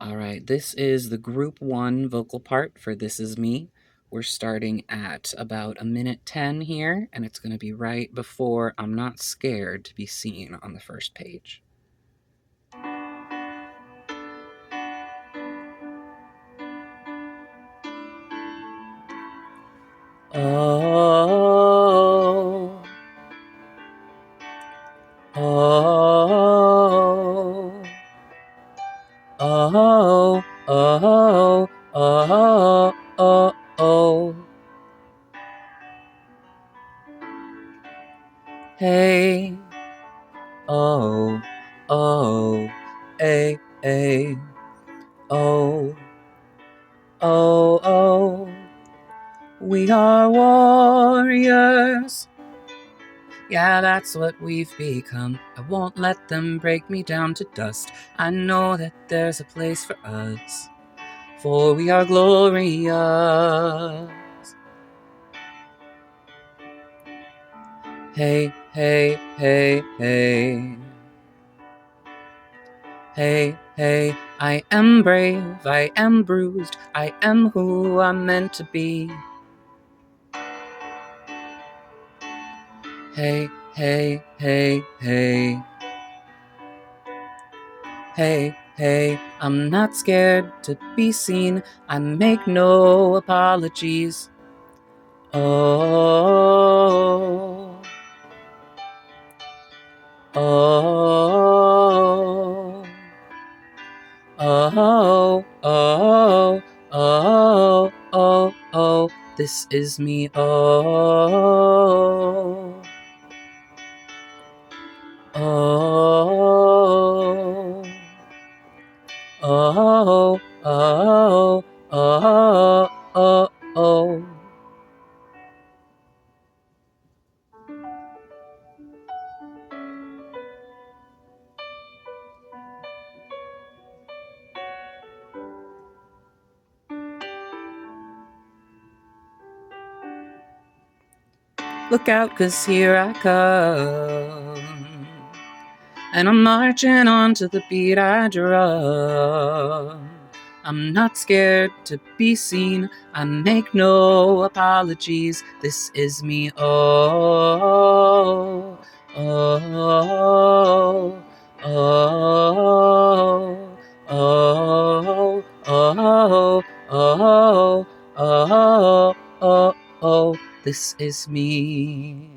All right, this is the group 1 vocal part for This Is Me. We're starting at about 1:10 here, and it's going to be right before I'm Not Scared to Be Seen on the first page. Oh, oh, oh, oh, oh, oh, oh. Hey, oh, oh, hey, hey, oh, oh, oh. We are warriors. Yeah, that's what we've become. I won't let them break me down to dust. I know that there's a place for us, for we are glorious. Hey, hey, hey, hey. Hey, hey, I am brave, I am bruised, I am who I'm meant to be. Hey, hey, hey, hey. Hey, hey, I'm not scared to be seen. I make no apologies. Oh, oh, oh, oh, oh, oh, oh, this is me. Oh, oh, oh, oh, oh, oh, oh. Look out, 'cause here I come, and I'm marching on to the beat I drum. I'm not scared to be seen, I make no apologies. This is me, oh, oh, oh, oh, oh, oh, oh, oh, oh, this is me.